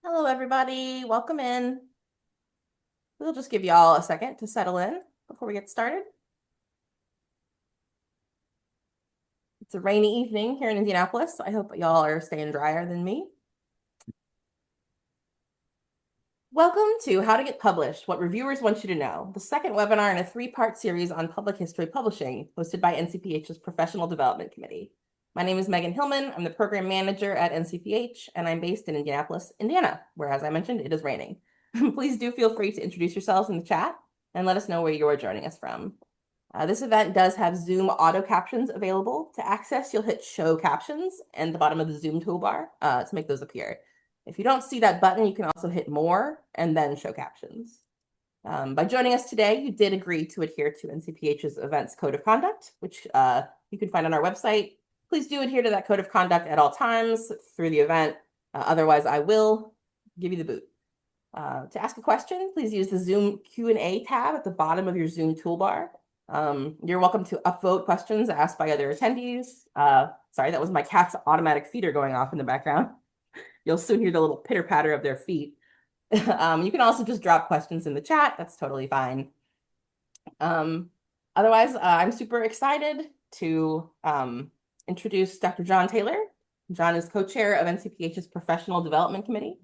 Hello, everybody. Welcome in. We'll just give y'all a second to settle in before we get started. It's a rainy evening here in Indianapolis, so I hope y'all are staying drier than me. Welcome to How to Get Published, What Reviewers Want You to Know, the second webinar in a three-part series on public history publishing, hosted by NCPH's Professional Development Committee. My name is Megan Hillman. I'm the program manager at NCPH, and I'm based in Indianapolis, Indiana, where, as I mentioned, it is raining. Please do feel free to introduce yourselves in the chat and let us know where you are joining us from. This event does have Zoom auto captions available. To access, you'll hit Show Captions at the bottom of the Zoom toolbar to make those appear. If you don't see that button, you can also hit More and then Show Captions. By joining us today, you did agree to adhere to NCPH's Events Code of Conduct, which you can find on our website. Please do adhere to that code of conduct at all times through the event. Otherwise, I will give you the boot. To ask a question, please use the Zoom Q&A tab at the bottom of your Zoom toolbar. You're welcome to upvote questions asked by other attendees. Sorry, that was my cat's automatic feeder going off in the background. You'll soon hear the little pitter patter of their feet. You can also just drop questions in the chat. That's totally fine. Otherwise, I'm super excited to introduce Dr. John Taylor. John is co-chair of NCPH's Professional Development Committee.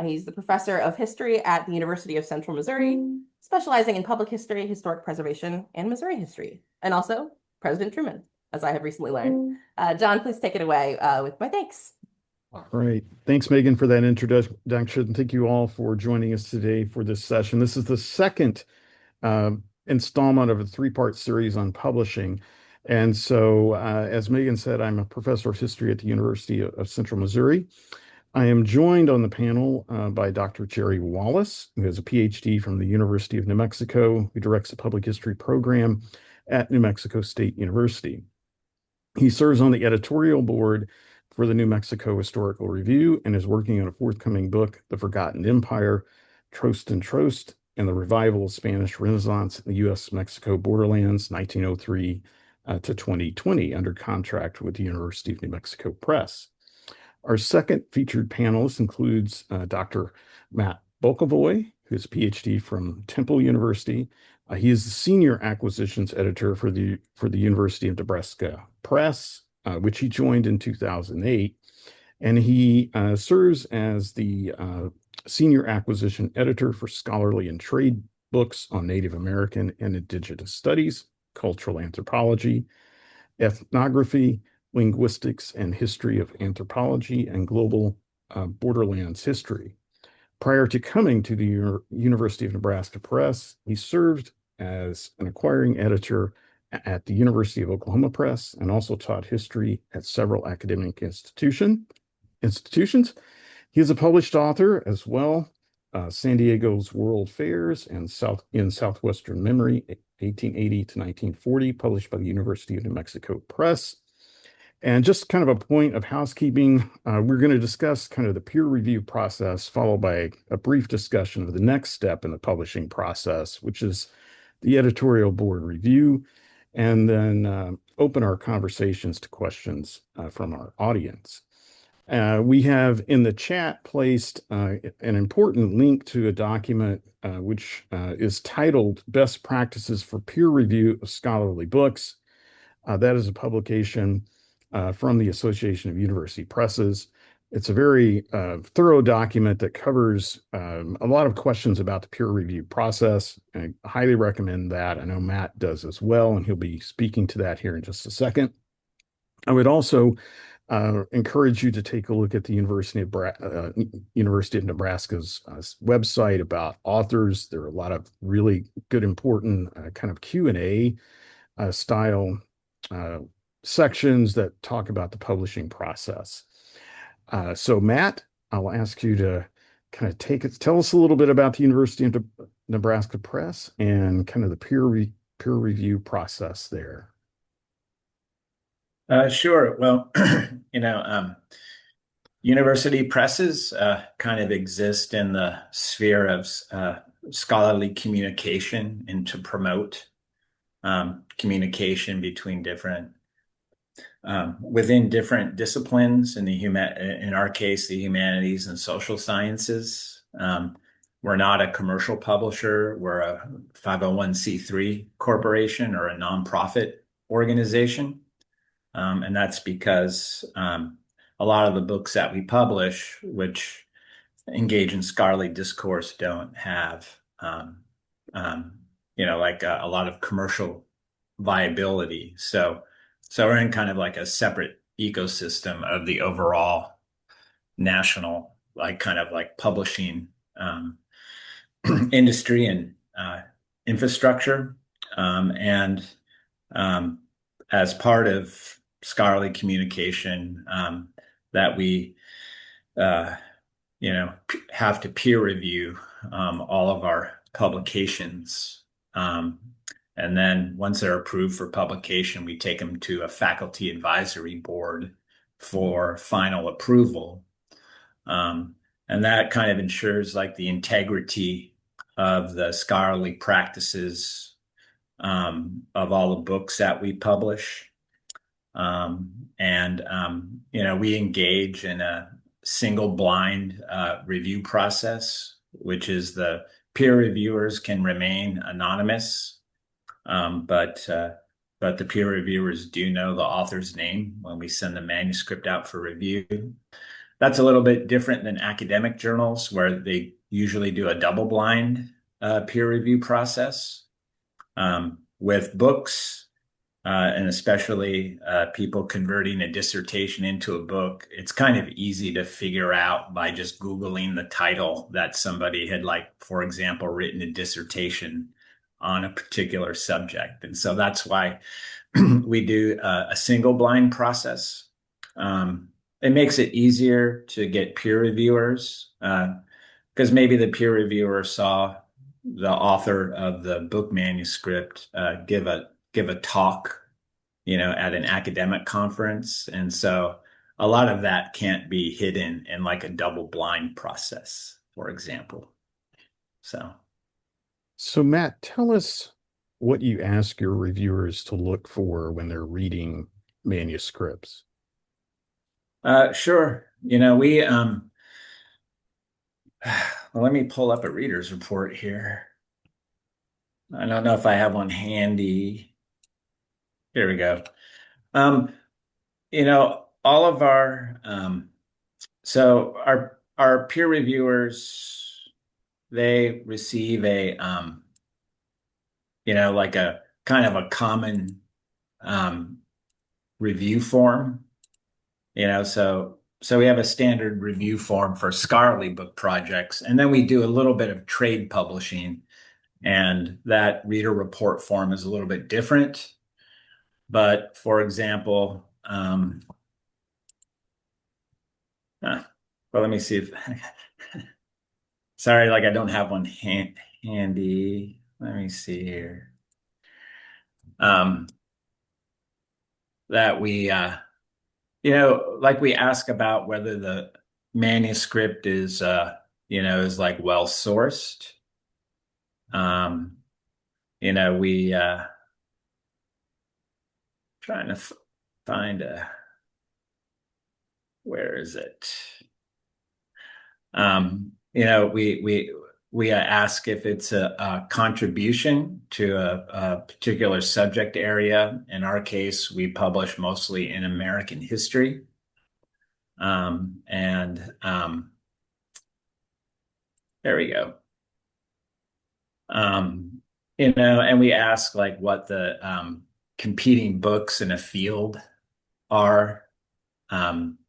He's the professor of history at the University of Central Missouri, specializing in public history, historic preservation, and Missouri history, and also President Truman, as I have recently learned. John, please take it away with my thanks. All right. Thanks, Megan, for that introduction. Thank you all for joining us today for this session. This is the second installment of a three-part series on publishing. And so, as Megan said, I'm a professor of history at the University of Central Missouri. I am joined on the panel by Dr. Jerry Wallace, who has a PhD from the University of New Mexico, who directs the public history program at New Mexico State University. He serves on the editorial board for the New Mexico Historical Review and is working on a forthcoming book, The Forgotten Empire, Trost and Trost, and the Revival of Spanish Renaissance in the U.S.-Mexico Borderlands, 1903 to 2020, under contract with the University of New Mexico Press. Our second featured panelist includes Dr. Matt Bokovoy, who is a PhD from Temple University. He is the senior acquisitions editor for the University of Nebraska Press, which he joined in 2008. And he serves as the senior acquisition editor for scholarly and trade books on Native American and Indigenous studies, cultural anthropology, ethnography, linguistics and history of anthropology, and global borderlands history. Prior to coming to the University of Nebraska Press, he served as an acquiring editor at the University of Oklahoma Press and also taught history at several academic institutions. He is a published author as well, San Diego's World Fairs and Southwestern Memory, 1880 to 1940, published by the University of New Mexico Press. And just kind of a point of housekeeping, we're going to discuss kind of the peer review process, followed by a brief discussion of the next step in the publishing process, which is the editorial board review, and then open our conversations to questions from our audience. We have in the chat placed an important link to a document which is titled Best Practices for Peer Review of Scholarly Books. That is a publication from the Association of University Presses. It's a very thorough document that covers a lot of questions about the peer review process. I highly recommend that. I know Matt does as well, and he'll be speaking to that here in just a second. I would also encourage you to take a look at the University of Nebraska's website about authors. There are a lot of really good, important kind of Q&A style sections that talk about the publishing process. So Matt, I'll ask you to kind of tell us a little bit about the University of Nebraska Press and kind of the peer review process there. Sure. Well, university presses kind of exist in the sphere of scholarly communication and to promote communication between different within different disciplines in our case, the humanities and social sciences. We're not a commercial publisher. We're a 501c3 corporation or a nonprofit organization. And that's because a lot of the books that we publish, which engage in scholarly discourse, don't have, um, like a lot of commercial viability. So we're in kind of like a separate ecosystem of the overall national, like kind of like publishing industry and infrastructure. And as part of scholarly communication, that we, uh, have to peer review all of our publications. And then once they're approved for publication, we take them to a faculty advisory board for final approval. And that kind of ensures like the integrity of the scholarly practices of all the books that we publish. We engage in a single blind review process, which is the peer reviewers can remain anonymous, but the peer reviewers do know the author's name when we send the manuscript out for review. That's a little bit different than academic journals, where they usually do a double blind peer review process. With books, and especially people converting a dissertation into a book, it's kind of easy to figure out by just Googling the title that somebody had, like, for example, written a dissertation on a particular subject. And so that's why we do a single blind process. It makes it easier to get peer reviewers because maybe the peer reviewer saw the author of the book manuscript give a talk, at an academic conference. And so a lot of that can't be hidden in like a double blind process, for example. So Matt, tell us what you ask your reviewers to look for when they're reading manuscripts. Sure. We well, let me pull up a reader's report here. I don't know if I have one handy. Here we go. All of our peer reviewers, they receive a like a kind of a common review form. So we have a standard review form for scholarly book projects, and then we do a little bit of trade publishing, and that reader report form is a little bit different. But for example, well, let me see if sorry, like I don't have one handy. Let me see here. That we like we ask about whether the manuscript is is like well sourced. We trying to find where is it? We ask if it's a contribution to a particular subject area. In our case, we publish mostly in American history. There we go. And we ask like what the competing books in a field are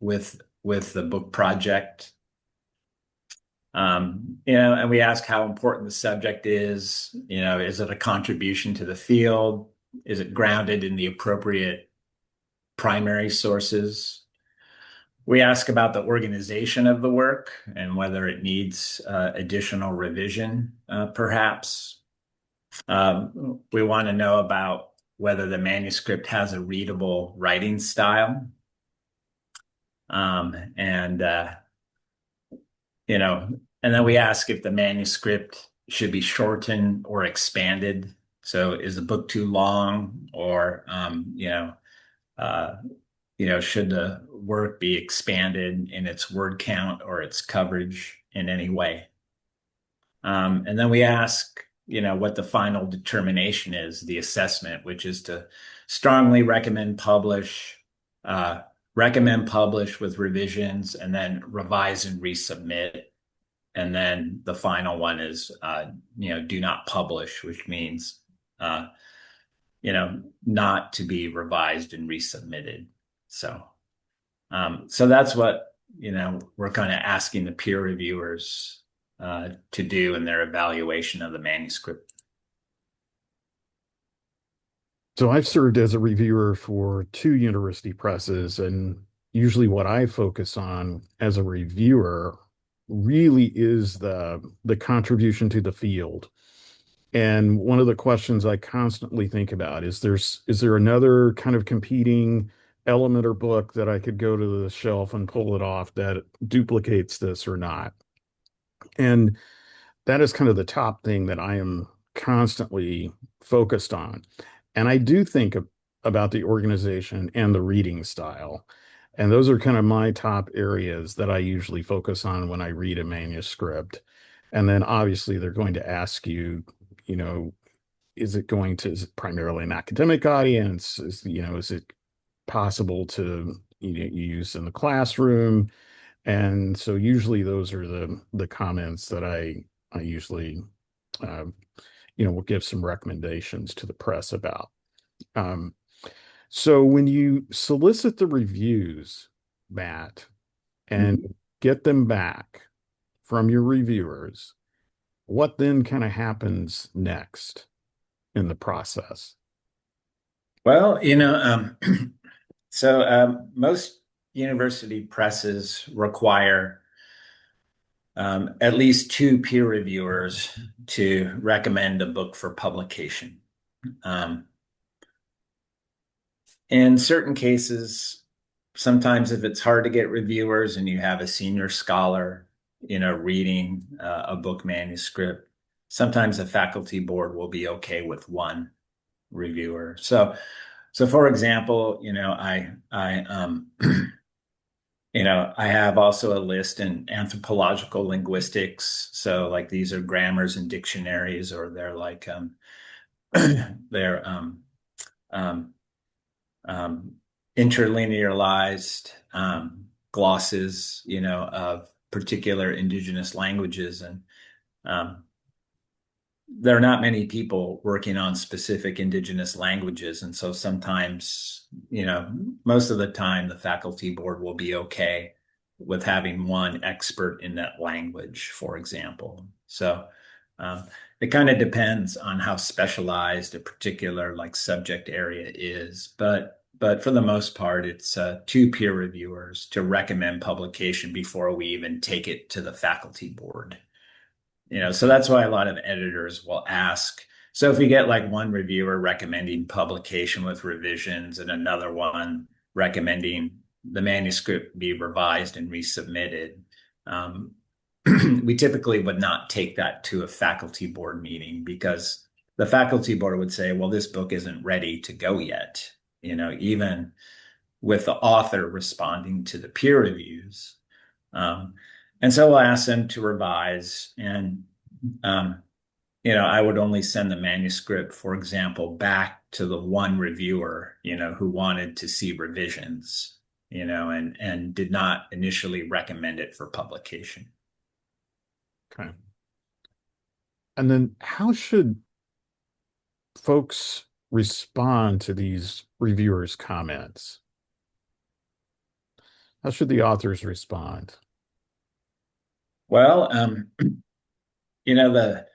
with the book project. And we ask how important the subject is. Is it a contribution to the field? Is it grounded in the appropriate primary sources? We ask about the organization of the work and whether it needs additional revision, perhaps. We want to know about whether the manuscript has a readable writing style. And then we ask if the manuscript should be shortened or expanded. So is the book too long, or should the work be expanded in its word count or its coverage in any way? And then we ask, what the final determination is, the assessment, which is to strongly uh, recommend publish with revisions, and then revise and resubmit. And then the final one is, do not publish, which means, not to be revised and resubmitted. So that's what, we're kind of asking the peer reviewers to do in their evaluation of the manuscript. So I've served as a reviewer for 2 university presses, and usually what I focus on as a reviewer really is the contribution to the field. And one of the questions I constantly think about is there another kind of competing element or book that I could go to the shelf and pull it off that duplicates this or not? And that is kind of the top thing that I am constantly focused on. And I do think about the organization and the reading style. And those are kind of my top areas that I usually focus on when I read a manuscript. And then obviously they're going to ask you, is it primarily an academic audience? Is it possible to use in the classroom? And so usually those are the comments that I usually uh, will give some recommendations to the press about. So when you solicit the reviews, Matt, and get them back from your reviewers, what then kind of happens next in the process? Well, so most university presses require at least 2 peer reviewers to recommend a book for publication. In certain cases, sometimes if it's hard to get reviewers and you have a senior scholar, reading a book manuscript, sometimes the faculty board will be okay with 1 reviewer. So for example, I have also a list in anthropological linguistics. So like these are grammars and dictionaries, or they're like they're interlinearized glosses, of particular indigenous languages. And there are not many people working on specific indigenous languages. And so sometimes, most of the time, the faculty board will be okay with having 1 expert in that language, for example. So it kind of depends on how specialized a particular subject area is. But for the most part, it's 2 peer reviewers to recommend publication before we even take it to the faculty board. So that's why a lot of editors will ask. So if we get 1 reviewer recommending publication with revisions and another one recommending the manuscript be revised and resubmitted, we typically would not take that to a faculty board meeting, because the faculty board would say, well, this book isn't ready to go yet, even with the author responding to the peer reviews. And so we'll ask them to revise, and I would only send the manuscript, for example, back to the 1 reviewer, who wanted to see revisions, and did not initially recommend it for publication. Okay. And then how should folks respond to these reviewers' comments? How should the authors respond? Well, the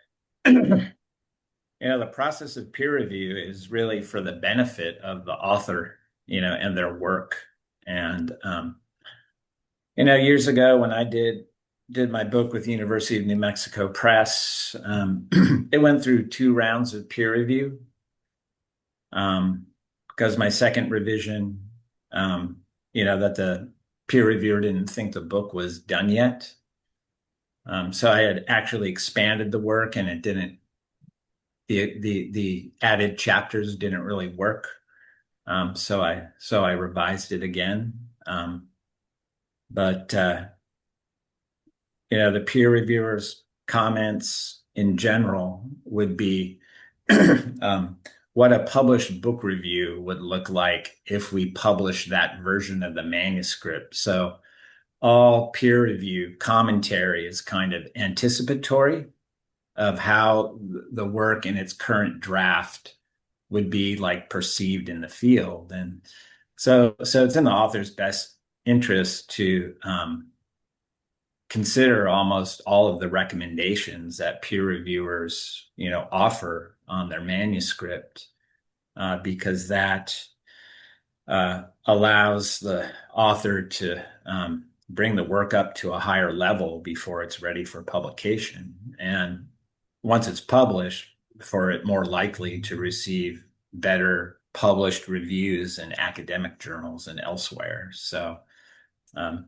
the process of peer review is really for the benefit of the author, and their work. And years ago when I did my book with University of New Mexico Press, it went through 2 rounds of peer review. Because my second revision, that the peer reviewer didn't think the book was done yet. So I had actually expanded the work, and it didn't, the added chapters didn't really work. So I revised it again. But the peer reviewers' comments in general would be um, what a published book review would look like if we published that version of the manuscript. So all peer review commentary is kind of anticipatory of how the work in its current draft would be like perceived in the field. And so it's in the author's best interest to consider almost all of the recommendations that peer reviewers, offer on their manuscript, because that allows the author to bring the work up to a higher level before it's ready for publication. And once it's published, for it more likely to receive better published reviews in academic journals and elsewhere. So, um,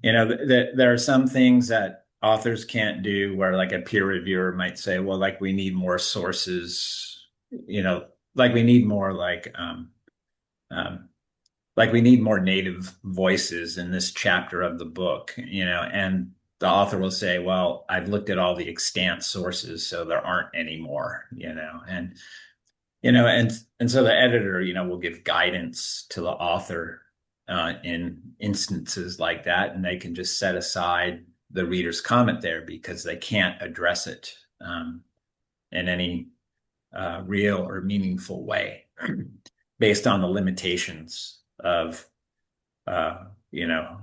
there are some things that authors can't do where like a peer reviewer might say, well, like we need more sources, like we need more um, like we need more native voices in this chapter of the book, and the author will say, well, I've looked at all the extant sources, so there aren't any more, and so the editor, will give guidance to the author in instances like that, and they can just set aside the reader's comment there because they can't address it in any real or meaningful way based on the limitations of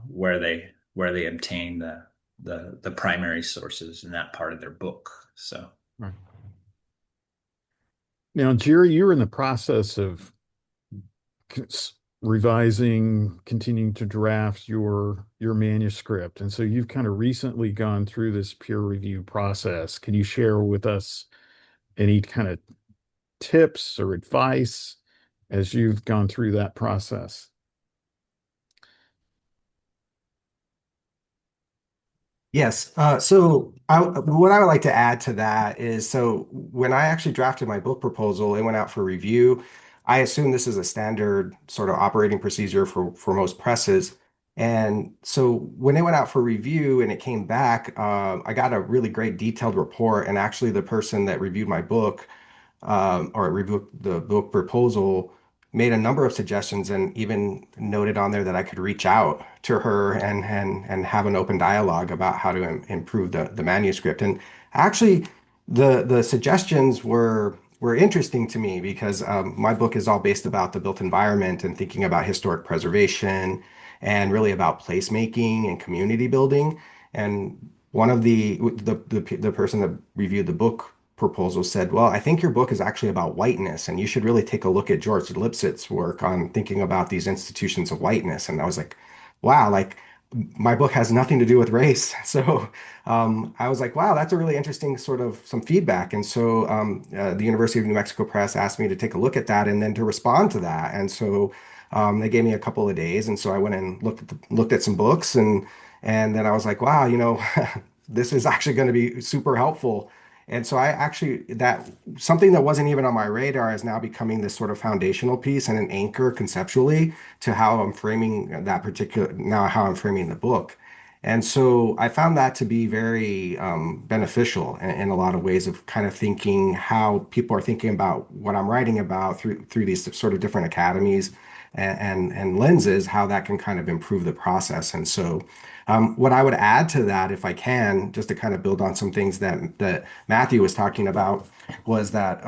where they obtain the primary sources in that part of their book. So. Right. Now, Jerry, you're in the process of revising, continuing to draft your manuscript, and so you've kind of recently gone through this peer review process. Can you share with us any kind of tips or advice as you've gone through that process? Yes. What I would like to add to that is, so when I actually drafted my book proposal, it went out for review. I assume this is a standard sort of operating procedure for most presses. And so when it went out for review and it came back, I got a really great detailed report. And actually, the person that reviewed my book or reviewed the book proposal made a number of suggestions and even noted on there that I could reach out to her and have an open dialogue about how to improve the manuscript. And actually, the suggestions were interesting to me because my book is all based about the built environment and thinking about historic preservation and really about placemaking and community building. And one of the person that reviewed the book proposal said, well, I think your book is actually about whiteness, and you should really take a look at George Lipset's work on thinking about these institutions of whiteness. And I was like, wow, like my book has nothing to do with race. So I was like, wow, that's a really interesting sort of some feedback. And so the University of New Mexico Press asked me to take a look at that and then to respond to that. And so they gave me a couple of days. And so I went and looked at some books and then I was like, wow, this is actually going to be super helpful. And so I actually, that something that wasn't even on my radar is now becoming this sort of foundational piece and an anchor conceptually to how I'm framing that particular, now how I'm framing the book. And so I found that to be very beneficial in a lot of ways of kind of thinking how people are thinking about what I'm writing about through these sort of different academies and lenses, how that can kind of improve the process. And so what I would add to that, if I can, just to kind of build on some things that Matthew was talking about, was that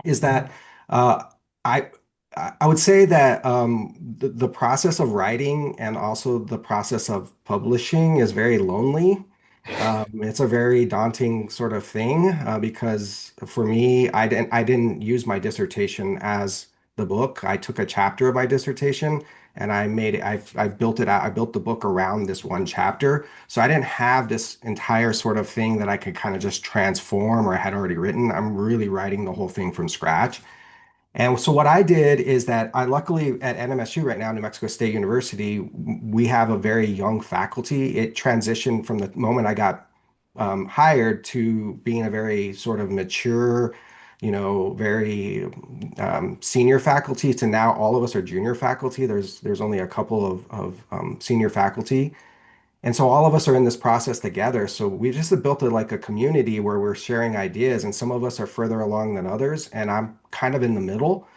is that uh, I I would say that the process of writing and also the process of publishing is very lonely. It's a very daunting sort of thing because for me, I didn't use my dissertation as the book. I took a chapter of my dissertation and I made it. I built it out. I built the book around this one chapter. So I didn't have this entire sort of thing that I could kind of just transform or I had already written. I'm really writing the whole thing from scratch. And so what I did is that I luckily at NMSU right now, New Mexico State University, we have a very young faculty. It transitioned from the moment I got hired to being a very sort of mature, very senior faculty to now all of us are junior faculty. There's only a couple of senior faculty. And so all of us are in this process together. So we just have built a community where we're sharing ideas, and some of us are further along than others, and I'm kind of in the middle.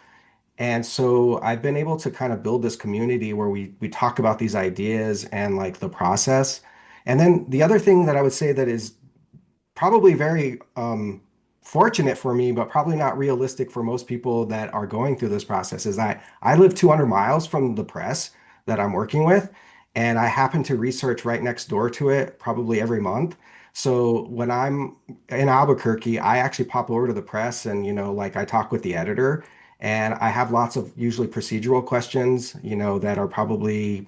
And so I've been able to kind of build this community where we talk about these ideas and like the process. And then the other thing that I would say that is probably very fortunate for me, but probably not realistic for most people that are going through this process is that I live 200 miles from the press that I'm working with, and I happen to research right next door to it probably every month. So when I'm in Albuquerque, I actually pop over to the press and, like I talk with the editor, and I have lots of usually procedural questions, that are probably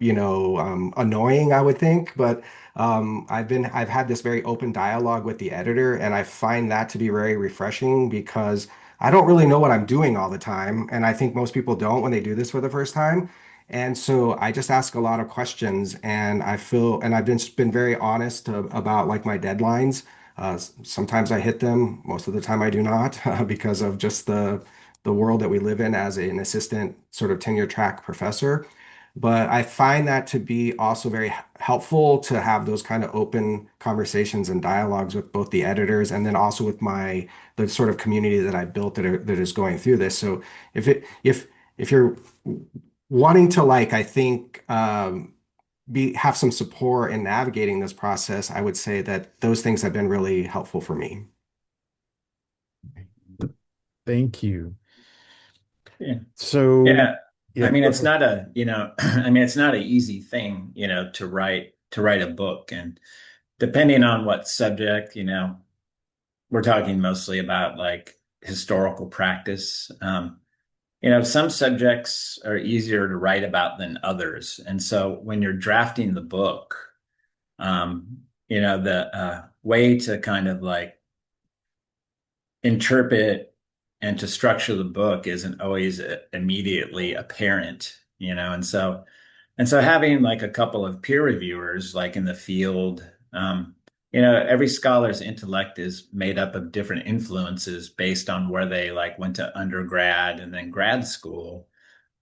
annoying, I would think, but I've had this very open dialogue with the editor, and I find that to be very refreshing because I don't really know what I'm doing all the time, and I think most people don't when they do this for the first time. And so I just ask a lot of questions, and I've been very honest about like my deadlines. Sometimes I hit them, most of the time I do not, because of just the world that we live in as an assistant sort of tenure track professor. But I find that to be also very helpful to have those kind of open conversations and dialogues with both the editors and then also with the sort of community that I built that is going through this. So if you're wanting to like, I think have some support in navigating this process, I would say that those things have been really helpful for me. Thank you. Yeah. So, Yeah. I yeah, mean, go it's ahead. not a, I mean, it's not an easy thing, to write a book. And depending on what subject, we're talking mostly about like historical practice. Some subjects are easier to write about than others. And so when you're drafting the book, the way to kind of like interpret and to structure the book isn't always immediately apparent, and so having like a couple of peer reviewers like in the field, every scholar's intellect is made up of different influences based on where they like went to undergrad and then grad school.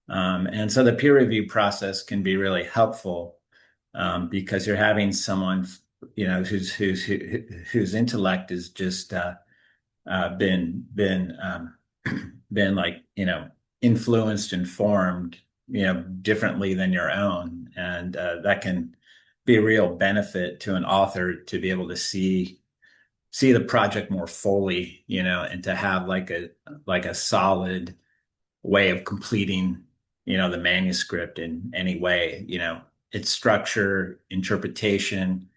And so the peer review process can be really helpful, because you're having someone, whose intellect is just been like influenced and formed differently than your own, and that can be a real benefit to an author to be able to see the project more fully, and to have like a solid way of completing the manuscript in any way, its structure, interpretation,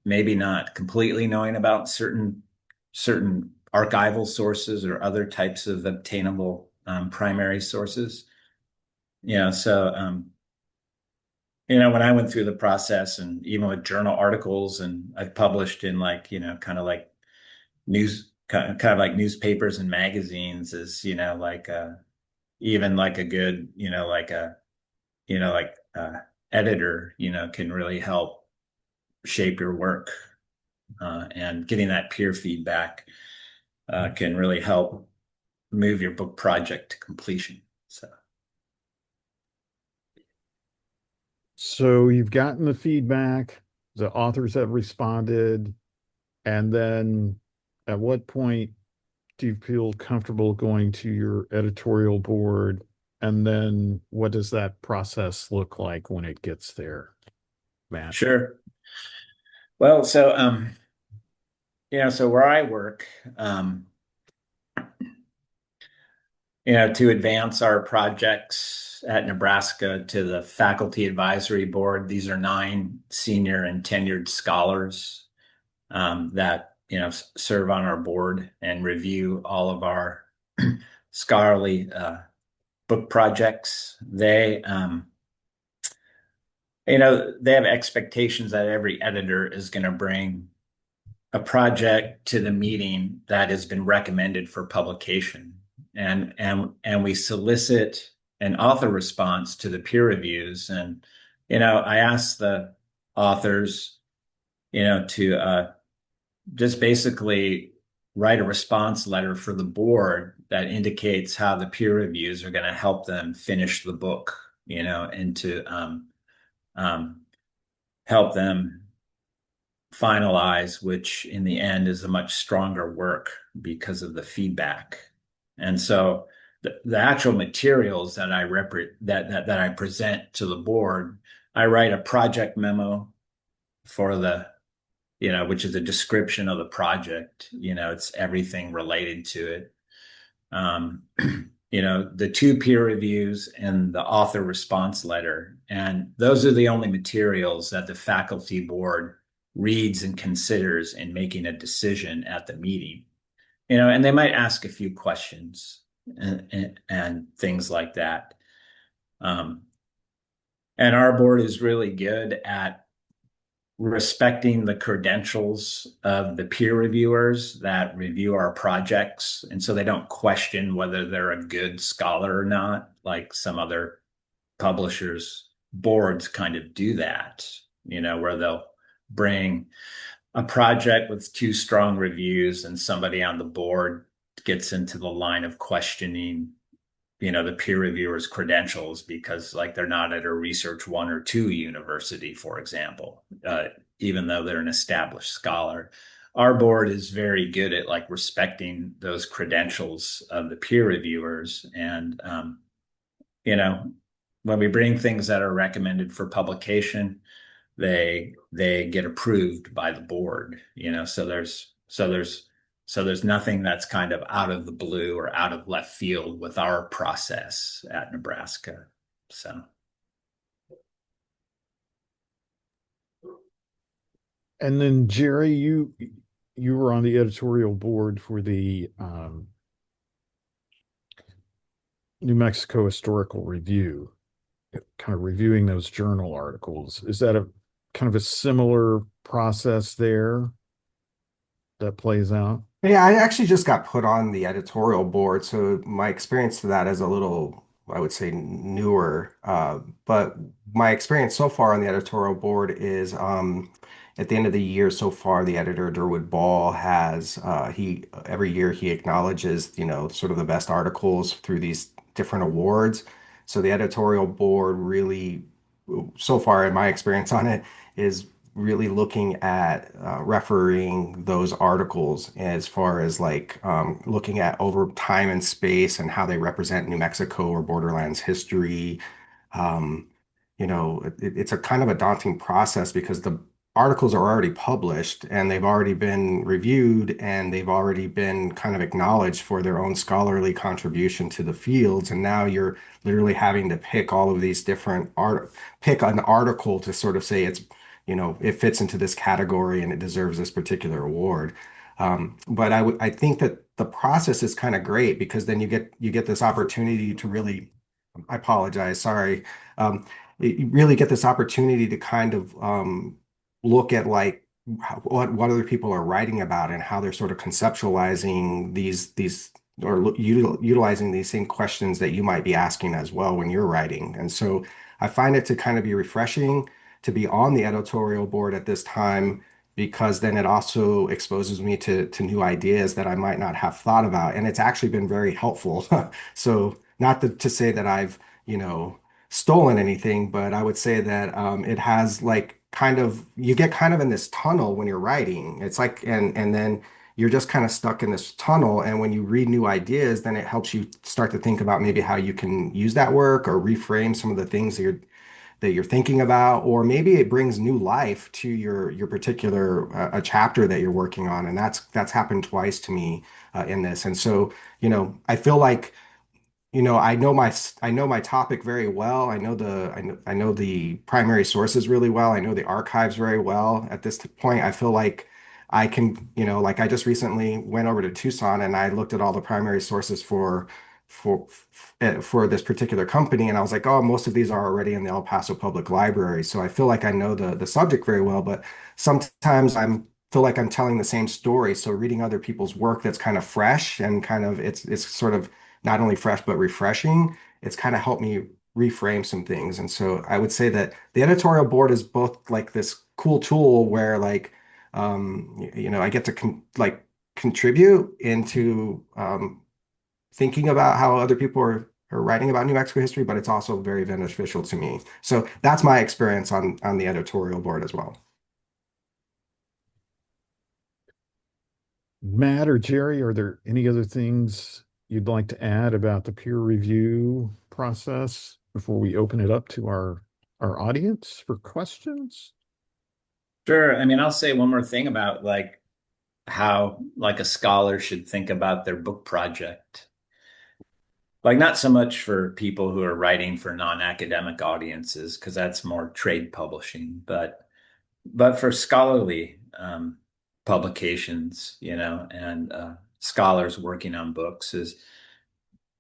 maybe not completely knowing about certain archival sources or other types of obtainable primary sources. When I went through the process, and even with journal articles, and I've published in like, kind of like kind of like newspapers and magazines, is, like even like a good, like editor, can really help shape your work. And getting that peer feedback can really help move your book project to completion. So you've gotten the feedback, the authors have responded, and then at what point do you feel comfortable going to your editorial board? And then what does that process look like when it gets there, Matt? Sure. Well, so where I work, to advance our projects at Nebraska to the faculty advisory board. These are 9 senior and tenured scholars that serve on our board and review all of our scholarly book projects. They have expectations that every editor is going to bring a project to the meeting that has been recommended for publication, and we solicit an author response to the peer reviews. And I ask the authors to just basically write a response letter for the board that indicates how the peer reviews are going to help them finish the book, and to um, help them finalize, which in the end is a much stronger work because of the feedback. And so the actual materials that I present to the board, I write a project memo for which is a description of the project. It's everything related to it. Um, the 2 peer reviews and the author response letter. And those are the only materials that the faculty board reads and considers in making a decision at the meeting. And they might ask a few questions and things like that. And our board is really good at respecting the credentials of the peer reviewers that review our projects. And so they don't question whether they're a good scholar or not, like some other publishers' boards kind of do that, where they'll bring a project with 2 strong reviews and somebody on the board gets into the line of questioning the peer reviewers' credentials because like they're not at a research 1 or 2 university, for example, even though they're an established scholar. Our board is very good at like respecting those credentials of the peer reviewers. And, when we bring things that are recommended for publication, they get approved by the board, so there's nothing that's kind of out of the blue or out of left field with our process at Nebraska. So. And then Jerry, you were on the editorial board for the New Mexico Historical Review, kind of reviewing those journal articles. Is that a kind of a similar process there that plays out? Yeah, I actually just got put on the editorial board, so my experience to that is a little, I would say, newer. But my experience so far on the editorial board is at the end of the year so far, the editor Durwood Ball has he every year he acknowledges, sort of the best articles through these different awards. So the editorial board really, so far in my experience on it, is really looking at refereeing those articles as far as like looking at over time and space and how they represent New Mexico or borderlands history. Um, it's a kind of a daunting process because the articles are already published and they've already been reviewed and they've already been kind of acknowledged for their own scholarly contribution to the fields. And now you're literally having to pick all of these different pick an article to sort of say it fits into this category and it deserves this particular award. But I think that the process is kind of great because then you get this opportunity to really, I apologize, sorry. You really get this opportunity to kind of look at like what other people are writing about and how they're sort of conceptualizing these or utilizing these same questions that you might be asking as well when you're writing. And so I find it to kind of be refreshing to be on the editorial board at this time because then it also exposes me to new ideas that I might not have thought about. And it's actually been very helpful. So not to say that I've, stolen anything, but I would say that it has like you get kind of in this tunnel when you're writing. It's like, and then you're just kind of stuck in this tunnel. And when you read new ideas, then it helps you start to think about maybe how you can use that work or reframe some of the things that you're thinking about, or maybe it brings new life to your particular a chapter that you're working on, and that's happened twice to me in this. And so, I feel like I know my topic very well. I know the primary sources really well. I know the archives very well. At this point, I feel like I can, like I just recently went over to Tucson and I looked at all the primary sources for this particular company, and I was like, oh, most of these are already in the El Paso Public Library. So I feel like I know the subject very well, but sometimes feel like I'm telling the same story. So reading other people's work that's kind of fresh and kind of it's sort of not only fresh but refreshing, it's kind of helped me reframe some things. And so I would say that the editorial board is both like this cool tool where like I get to like contribute into thinking about how other people are writing about New Mexico history, but it's also very beneficial to me. So that's my experience on the editorial board as well. Matt or Jerry, are there any other things you'd like to add about the peer review process before we open it up to our audience for questions? Sure. I mean, I'll say one more thing about like how like a scholar should think about their book project. Like not so much for people who are writing for non-academic audiences, because that's more trade publishing, but for scholarly publications, you know, and scholars working on books is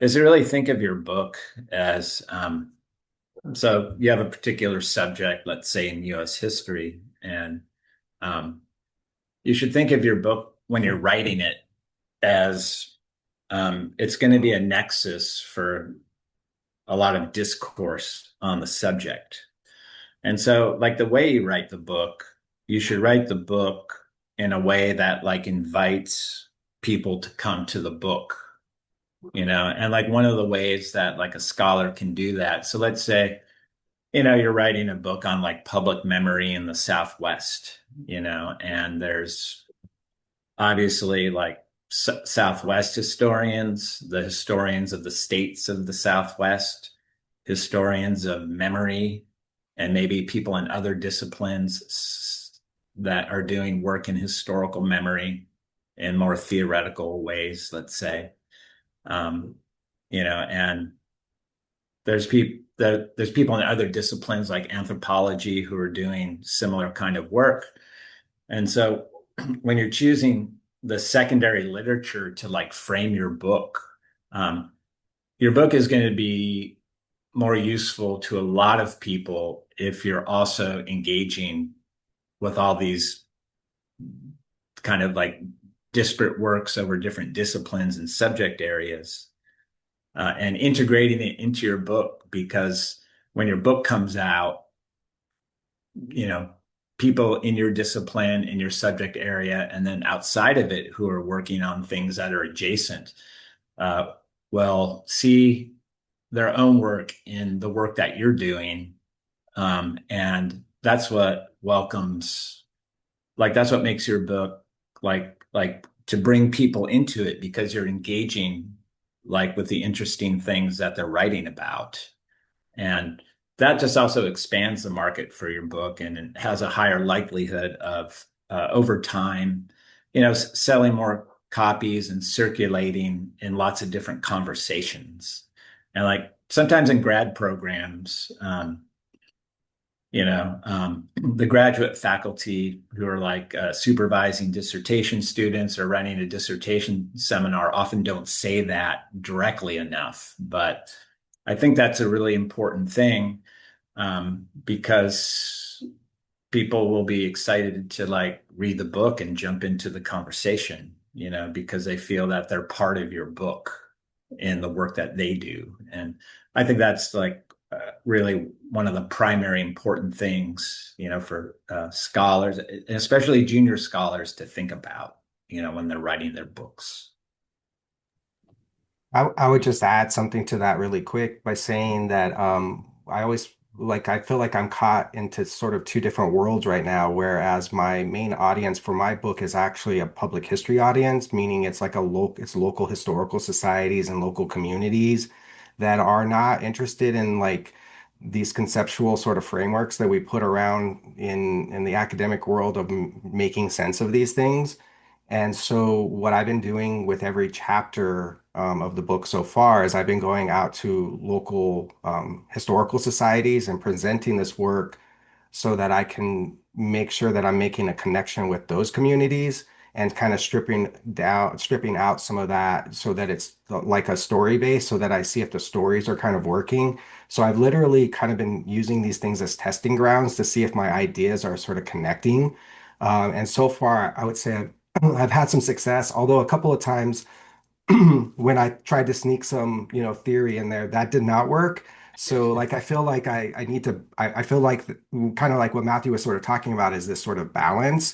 to really think of your book as so you have a particular subject, let's say in U.S. history, and um, you should think of your book when you're writing it as it's going to be a nexus for a lot of discourse on the subject. And so, like the way you write the book, you should write the book in a way that like invites people to come to the book, you know, and like one of the ways that like a scholar can do that. So let's say, you know, you're writing a book on like public memory in the Southwest, you know, and there's obviously like Southwest historians, the historians of the states of the Southwest, historians of memory, and maybe people in other disciplines that are doing work in historical memory in more theoretical ways, let's say. Um, you know, and there's people in other disciplines like anthropology who are doing similar kind of work. And so when you're choosing the secondary literature to like frame um, your book is going to be more useful to a lot of people if you're also engaging with all these kind of like disparate works over different disciplines and subject areas, and integrating it into your book, because when your book comes out, you know, people in your discipline, in your subject area, and then outside of it who are working on things that are adjacent, uh, will see their own work in the work that you're doing. And that's what welcomes, like, that's what makes your book like to bring people into it, because you're engaging like with the interesting things that they're writing about. And that just also expands the market for your book, and it has a higher likelihood of over time, you know, selling more copies and circulating in lots of different conversations. And like sometimes in grad programs, the graduate faculty who are like supervising dissertation students or running a dissertation seminar often don't say that directly enough. But I think that's a really important thing, because people will be excited to like read the book and jump into the conversation, you know, because they feel that they're part of your book in the work that they do. And I think that's like really one of the primary important things, you know, for scholars, and especially junior scholars, to think about, you know, when they're writing their books. I would just add something to that really quick by saying that I always I feel like I'm caught into sort of two different worlds right now, whereas my main audience for my book is actually a public history audience, meaning it's like it's local historical societies and local communities that are not interested in like these conceptual sort of frameworks that we put around in the academic world of making sense of these things. And so, what I've been doing with every chapter of the book so far is I've been going out to local historical societies and presenting this work so that I can make sure that I'm making a connection with those communities and kind of stripping out some of that so that it's like a story base, so that I see if the stories are kind of working. So I've literally kind of been using these things as testing grounds to see if my ideas are sort of connecting. And so far, I would say I've had some success, although a couple of times when I tried to sneak some, theory in there, that did not work. So like I feel like I need to I feel like kind of like what Matthew was sort of talking about is this sort of balance.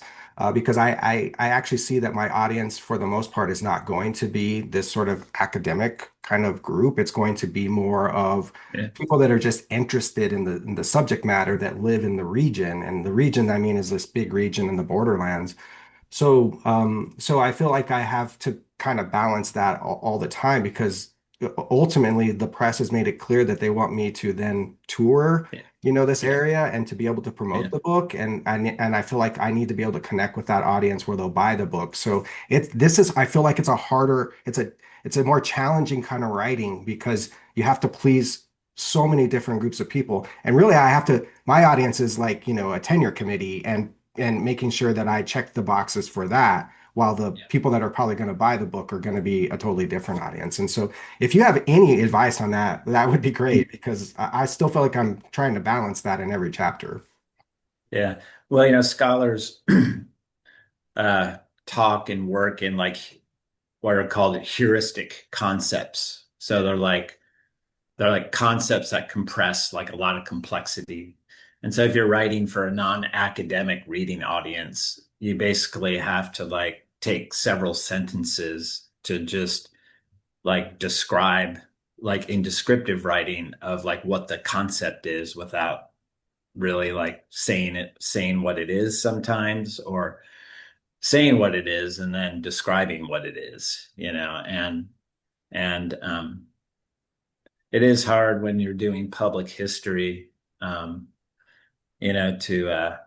because I actually see that my audience, for the most part, is not going to be this sort of academic kind of group. It's going to be more of Yeah. people that are just interested in the subject matter that live in the region. And the region, I mean, is this big region in the borderlands. So I feel like I have to kind of balance that all the time because ultimately the press has made it clear that they want me to then tour, Yeah. this Yeah. area and to be able to Yeah. promote the book. And I feel like I need to be able to connect with that audience where they'll buy the book. So I feel like it's a more challenging kind of writing because you have to please so many different groups of people. And really my audience is like, a tenure committee and making sure that I check the boxes for that, while the Yeah. people that are probably going to buy the book are going to be a totally different audience. And so, if you have any advice on that, that would be great because I still feel like I'm trying to balance that in every chapter. Yeah. Well, scholars uh, talk and work in like what are called heuristic concepts. So they're like concepts that compress like a lot of complexity. And so if you're writing for a non-academic reading audience, you basically have to like take several sentences to just like describe like in descriptive writing of like what the concept is without really like saying what it is sometimes, or saying what it is and then describing what it is, and it is hard when you're doing public history, um, to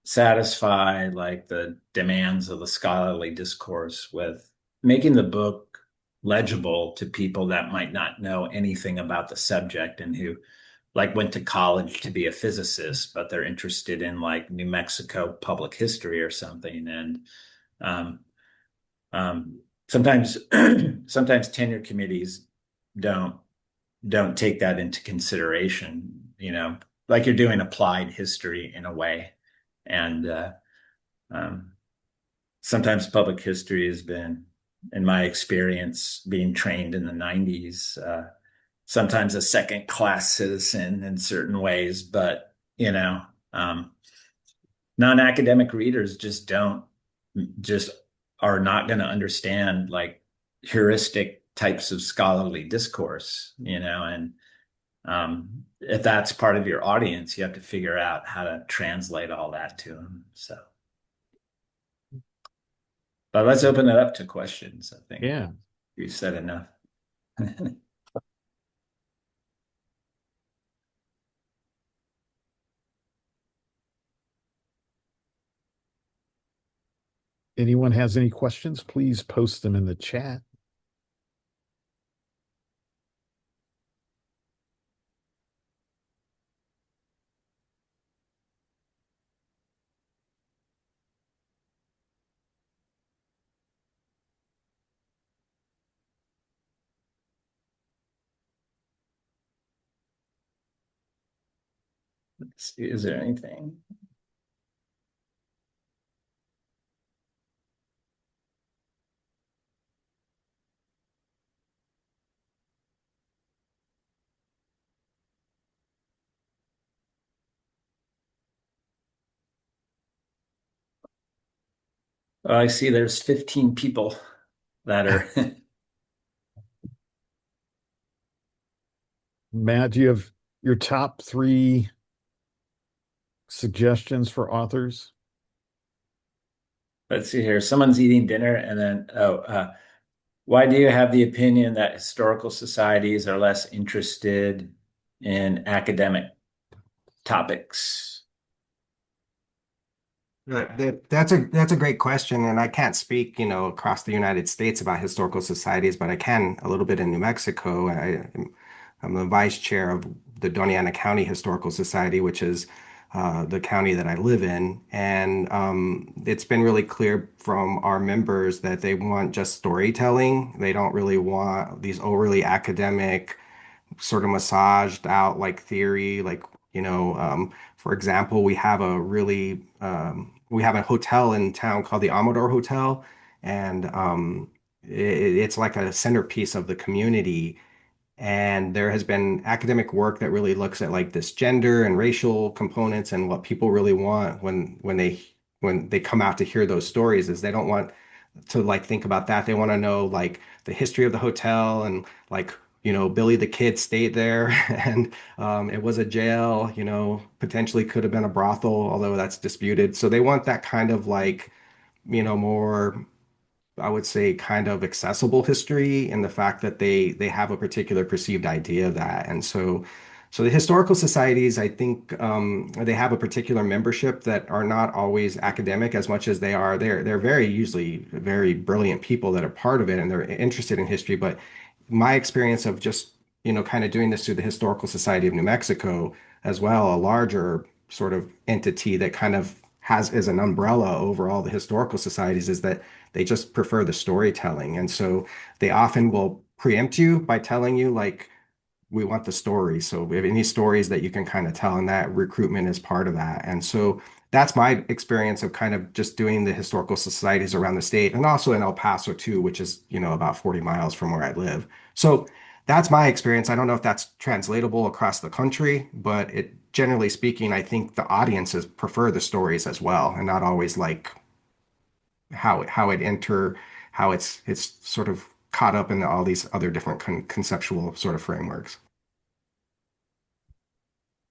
satisfy like the demands of the scholarly discourse with making the book legible to people that might not know anything about the subject and who like went to college to be a physicist, but they're interested in like New Mexico public history or something. And um, sometimes sometimes tenure committees don't don't take that into consideration, like you're doing applied history in a way. And um, sometimes public history has been, in my experience, being trained in the 90s, sometimes a second class citizen in certain ways, but, um, non-academic readers just are not going to understand like heuristic types of scholarly discourse, and if that's part of your audience, you have to figure out how to translate all that to them. So, but let's open it up to questions. I think Yeah. we've said enough. Anyone has any questions, please post them in the chat. Let's see, is there anything? Oh, I see there's 15 people that are. Matt, do you have your top 3 suggestions for authors? Let's see here. Someone's eating dinner, and then, why do you have the opinion that historical societies are less interested in academic topics? That's a great question, and I can't speak, across the United States about historical societies, but I can a little bit in New Mexico. I'm the vice chair of the Doña County Historical Society, which is the county that I live in, and it's been really clear from our members that they want just storytelling. They don't really want these overly academic sort of massaged out like theory, like, for example, we have a hotel in town called the Amador Hotel, and it's like a centerpiece of the community. And there has been academic work that really looks at like this gender and racial components and what people really want when they when they come out to hear those stories is they don't want to like think about that. They want to know like the history of the hotel and like, Billy the Kid stayed there and it was a jail, potentially could have been a brothel, although that's disputed. So they want that kind of like, more, I would say, kind of accessible history and the fact that they have a particular perceived idea of that. And so the historical societies, I think they have a particular membership that are not always academic as much as they're very usually very brilliant people that are part of it and they're interested in history. But my experience of just, kind of doing this through the Historical Society of New Mexico as well, a larger sort of entity that kind of has as an umbrella over all the historical societies is that they just prefer the storytelling. And so they often will preempt you by telling you, like, we want the story. So we have any stories that you can kind of tell, and that recruitment is part of that. And so that's my experience of kind of just doing the historical societies around the state and also in El Paso too, which is, about 40 miles from where I live. So that's my experience. I don't know if that's translatable across the country, but generally speaking, I think the audiences prefer the stories as well, and not always like how it's sort of caught up in all these other different conceptual sort of frameworks.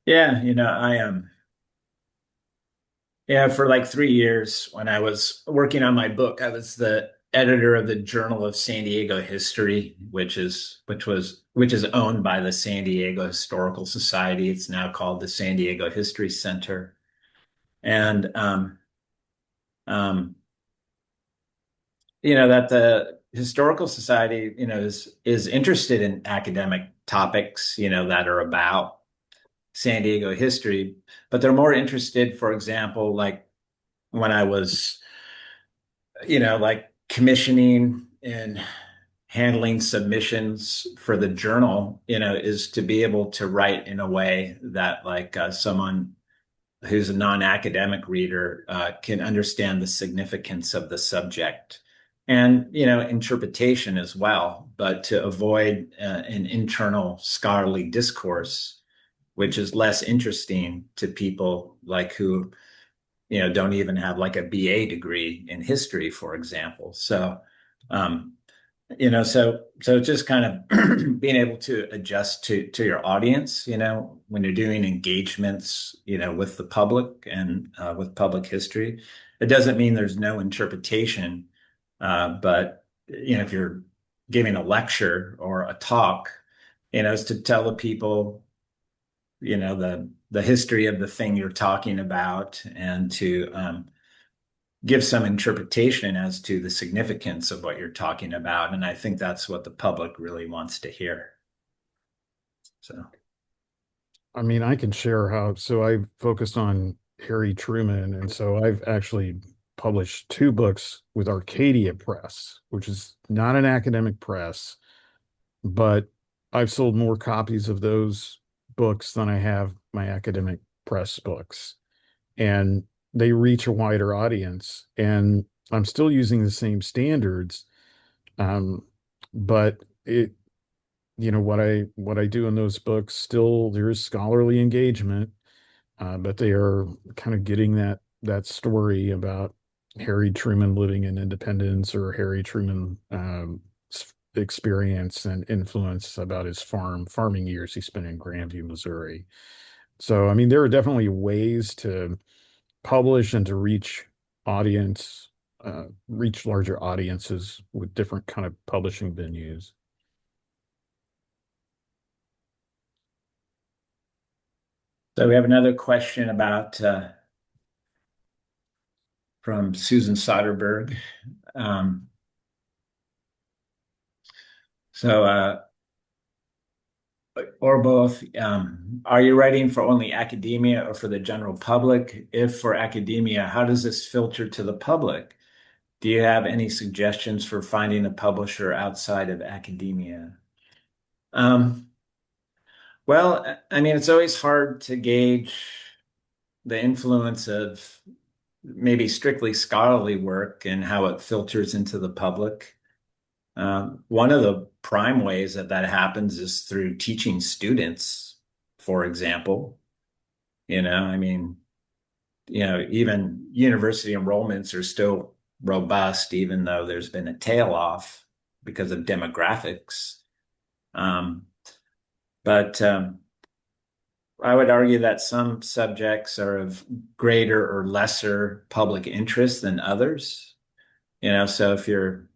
Yeah, yeah, for like 3 years when I was working on my book, I was the editor of the Journal of San Diego History, which is owned by the San Diego Historical Society. It's now called the San Diego History Center. And um, that the Historical Society, is interested in academic topics, that are about San Diego history, but they're more interested, for example, like when I was, like commissioning and handling submissions for the journal, is to be able to write in a way that like someone who's a non-academic reader can understand the significance of the subject and, interpretation as well, but to avoid an internal scholarly discourse, which is less interesting to people like who don't even have like a BA degree in history, for example. So um, so just kind of being able to adjust to your audience, when you're doing engagements, with the public and with public history. It doesn't mean there's no interpretation, but if you're giving a lecture or a talk, is to tell the people, the history of the thing you're talking about, and to give some interpretation as to the significance of what you're talking about. And I think that's what the public really wants to hear. So, I mean, I can share so I focused on Harry Truman, and so I've actually published two books with Arcadia Press, which is not an academic press, but I've sold more copies of those books than I have my academic press books. And they reach a wider audience. And I'm still using the same standards. But what I do in those books, still there's scholarly engagement, but they are kind of getting that story about Harry Truman living in Independence, or Harry Truman experience and influence about his farming years he spent in Grandview, Missouri. So, I mean, there are definitely ways to publish and to reach larger audiences with different kind of publishing venues. so we have another question about from Susan Soderberg. Um, so, or both, are you writing for only academia or for the general public? If for academia, how does this filter to the public? Do you have any suggestions for finding a publisher outside of academia? Um, well, I mean, it's always hard to gauge the influence of maybe strictly scholarly work and how it filters into the public. One of the prime ways that that happens is through teaching students, for example. I mean, even university enrollments are still robust, even though there's been a tail off because of demographics. But I would argue that some subjects are of greater or lesser public interest than others. So if you're,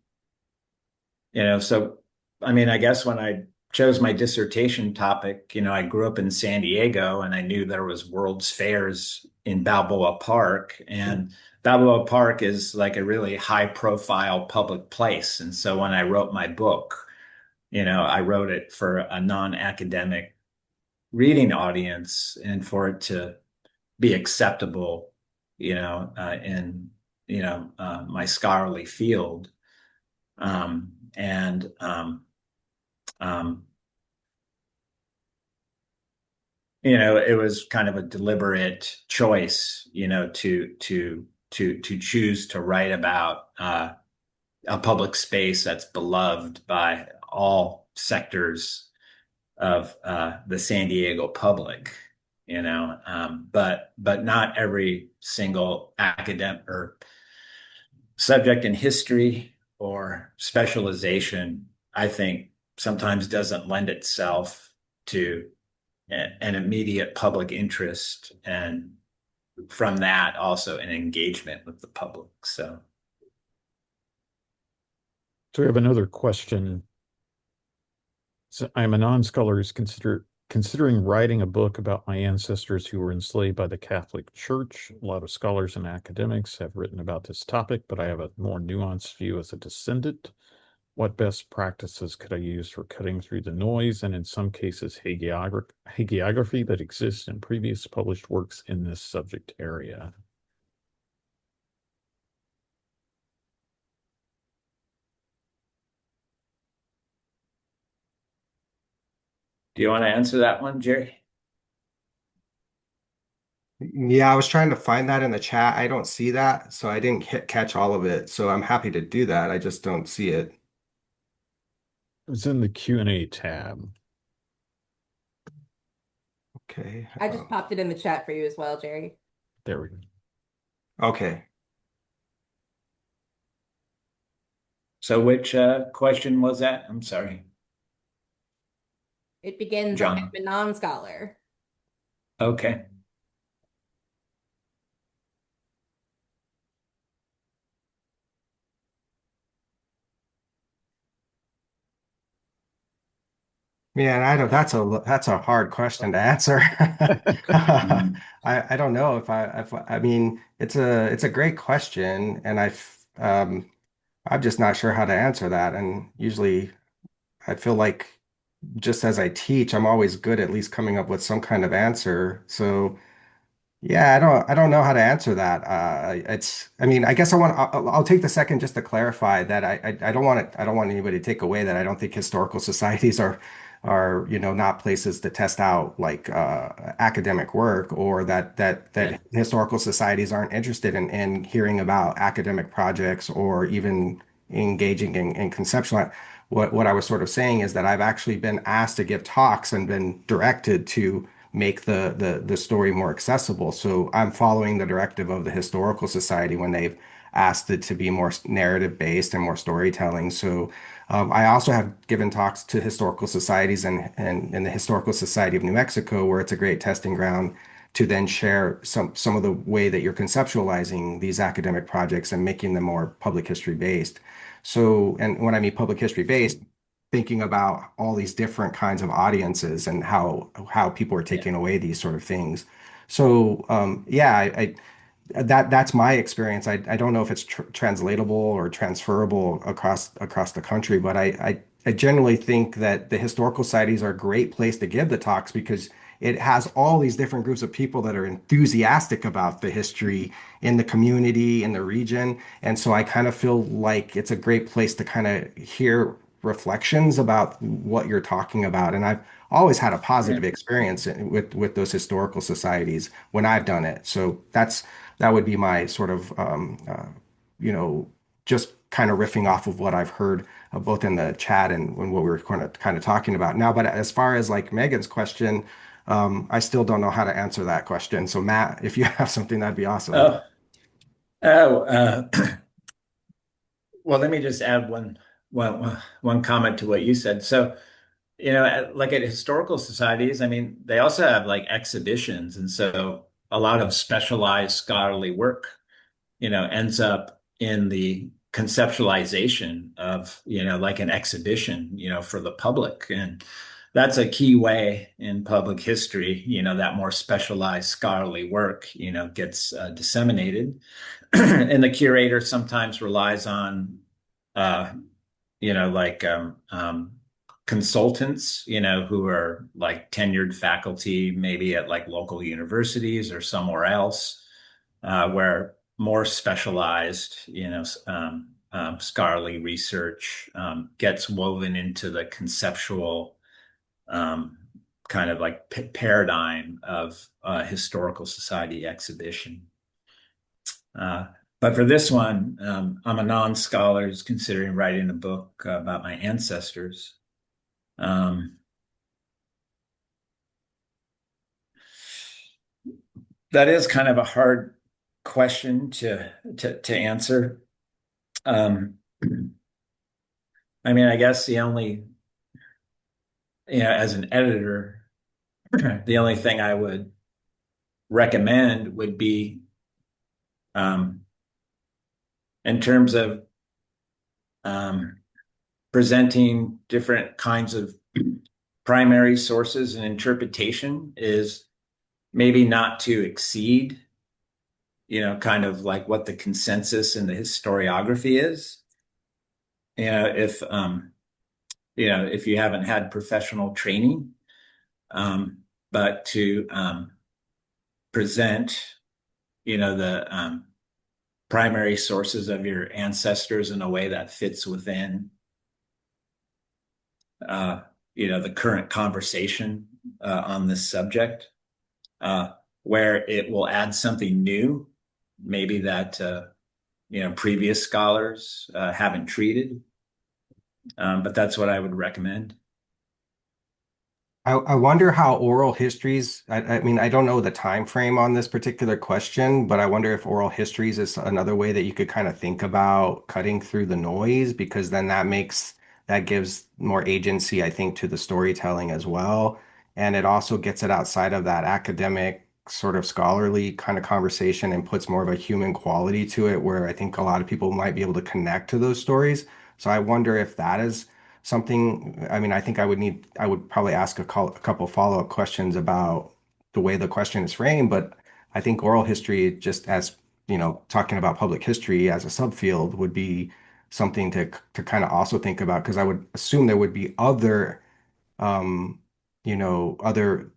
so I mean, I guess when I chose my dissertation topic, I grew up in San Diego and I knew there was World's Fairs in Balboa Park, and Balboa Park is like a really high profile public place. And so when I wrote my book, I wrote it for a non-academic reading audience and for it to be acceptable, in my scholarly field. And um, it was kind of a deliberate choice, to choose to write about a public space that's beloved by all sectors of the San Diego public, but not every single academic or subject in history or specialization, I think, sometimes doesn't lend itself to an immediate public interest, and from that also an engagement with the public. So we have another question. So I'm a non-scholar who's considering writing a book about my ancestors who were enslaved by the Catholic Church. A lot of scholars and academics have written about this topic, but I have a more nuanced view as a descendant. What best practices could I use for cutting through the noise and in some cases hagiography that exists in previous published works in this subject area? Do you want to answer that one, Jerry? Yeah, I was trying to find that in the chat. I don't see that, so I didn't catch all of it. So I'm happy to do that. I just don't see it. It's in the Q&A tab. Okay. I just popped it in the chat for you as well, Jerry. There we go. Okay. So which question was that? I'm sorry. It begins, John. I'm a non-scholar. Okay. Man, I don't, that's a hard question to answer. I don't know if I mean it's a great question, and I'm just not sure how to answer that. And usually I feel like just as I teach, I'm always good at least coming up with some kind of answer. So yeah, I don't know how to answer that. I mean, I guess I'll take the second just to clarify that I don't want it, I don't want anybody to take away that I don't think historical societies are, not places to test out like academic work, or that historical societies aren't interested in hearing about academic projects or even engaging in conceptual. What I was sort of saying is that I've actually been asked to give talks and been directed to make the story more accessible. So I'm following the directive of the Historical Society when they've asked it to be more narrative based and more storytelling. So I also have given talks to historical societies and in the Historical Society of New Mexico, where it's a great testing ground to then share some of the way that you're conceptualizing these academic projects and making them more public history based. So, and when I mean public history based, thinking about all these different kinds of audiences and how people are taking away these sort of things. So yeah, that's my experience. I don't know if it's translatable or transferable across the country, but I generally think that the historical societies are a great place to give the talks because it has all these different groups of people that are enthusiastic about the history in the community, in the region. And so I kind of feel like it's a great place to kind of hear reflections about what you're talking about. And I've always had a positive experience with those historical societies when I've done it. So that would be my sort of you know, just kind of riffing off of what I've heard both in the chat and when what we were kind of talking about now. But as far as like Megan's question, I still don't know how to answer that question. So Matt, if you have something, that'd be awesome. Oh, oh, well, let me just add one comment to what you said. So, like at historical societies, I mean, they also have like exhibitions. And so a lot of specialized scholarly work, ends up in the conceptualization of, like an exhibition, for the public. And that's a key way in public history, that more specialized scholarly work, gets disseminated. And the curator sometimes relies on, uh, like consultants, who are like tenured faculty, maybe at like local universities or somewhere else, where more specialized, scholarly research gets woven into the conceptual um, kind of like paradigm of historical society exhibition. But for this one, I'm a non-scholar who's considering writing a book about my ancestors. Um, that is kind of a hard question to answer. I mean, I guess the only, as an editor, the only thing I would recommend would be, um, in terms of presenting different kinds of primary sources and interpretation, is maybe not to exceed, kind of like what the consensus in the historiography is. If if you haven't had professional training, but to present, the primary sources of your ancestors in a way that fits within, the current conversation on this subject, where it will add something new, maybe that previous scholars haven't treated. But that's what I would recommend. I wonder how oral histories, I mean, I don't know the time frame on this particular question, but I wonder if oral histories is another way that you could kind of think about cutting through the noise, because then that gives more agency, I think, to the storytelling as well. And it also gets it outside of that academic sort of scholarly kind of conversation and puts more of a human quality to it, where I think a lot of people might be able to connect to those stories. So I wonder if that is something. I mean, I think I would probably ask a couple follow-up questions about the way the question is framed, but I think oral history, just as, talking about public history as a subfield, would be something to kind of also think about, because I would assume there would be other, um, other,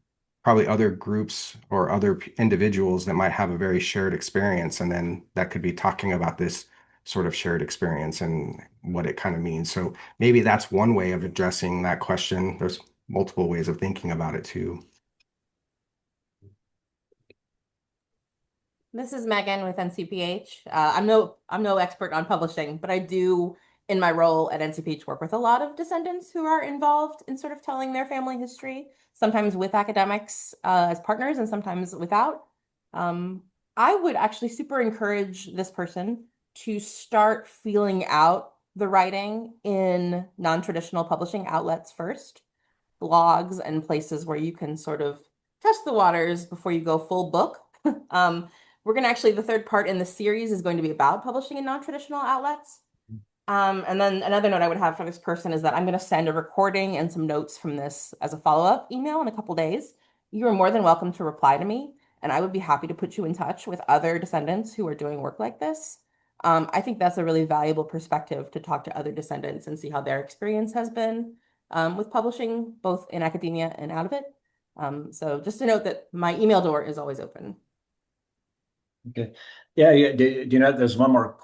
probably other groups or other individuals that might have a very shared experience, and then that could be talking about this sort of shared experience and what it kind of means. So maybe that's one way of addressing that question. There's multiple ways of thinking about it too. This is Megan with NCPH. I'm no expert on publishing, but I do, in my role at NCPH, work with a lot of descendants who are involved in sort of telling their family history, sometimes with academics as partners and sometimes without. Um, I would actually super encourage this person to start feeling out the writing in non-traditional publishing outlets first, blogs and places where you can sort of test the waters before you go full book. Um, we're going to actually, the third part in the series is going to be about publishing in non-traditional outlets. And then another note I would have for this person is that I'm going to send a recording and some notes from this as a follow-up email in a couple days. You are more than welcome to reply to me, and I would be happy to put you in touch with other descendants who are doing work like this. I think that's a really valuable perspective to talk to other descendants and see how their experience has been with publishing, both in academia and out of it. So just to note that my email door is always open. Okay. Yeah, yeah. Do you know there's one more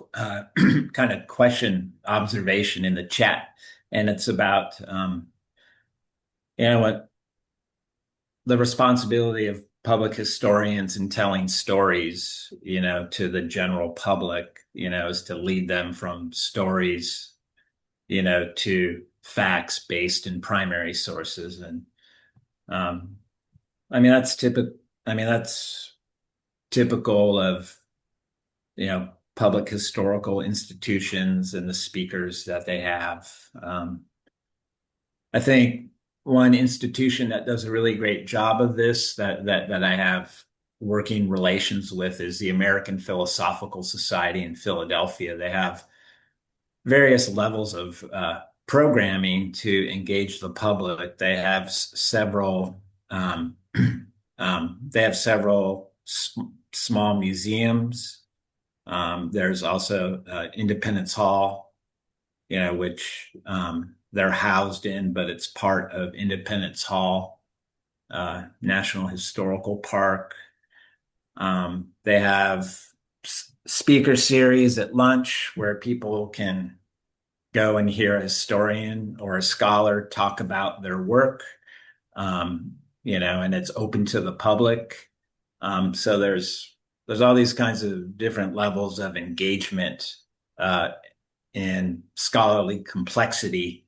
kind of question observation in the chat, and it's about what the responsibility of public historians in telling stories, to the general public, is to lead them from stories, to facts based in primary sources. And I mean, that's typical. I mean, that's typical of, public historical institutions and the speakers that they have. I think one institution that does a really great job of this that I have working relations with is the American Philosophical Society in Philadelphia. They have various levels of programming to engage the public. They have several small museums. There's also Independence Hall, which they're housed in, but it's part of Independence Hall, National Historical Park. They have speaker series at lunch where people can go and hear a historian or a scholar talk about their work, and it's open to the public. So there's all these kinds of different levels of engagement in scholarly complexity,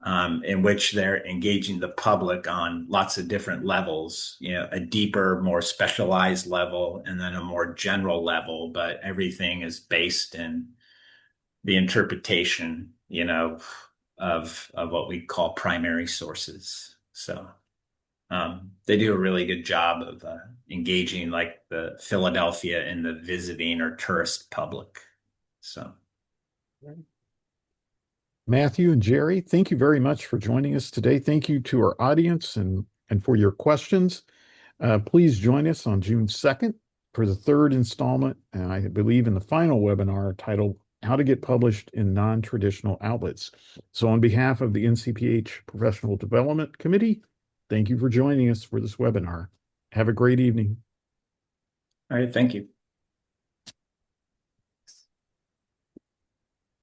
in which they're engaging the public on lots of different levels, a deeper, more specialized level, and then a more general level, but everything is based in the interpretation, of what we call primary sources. So they do a really good job of engaging like the Philadelphia and the visiting or tourist public. So. Matthew and Jerry, thank you very much for joining us today. Thank you to our audience and for your questions. Please join us on June 2nd for the third installment, and I believe in the final webinar titled How to Get Published in Non-Traditional Outlets. So on behalf of the NCPH Professional Development Committee, thank you for joining us for this webinar. Have a great evening. All right, thank you.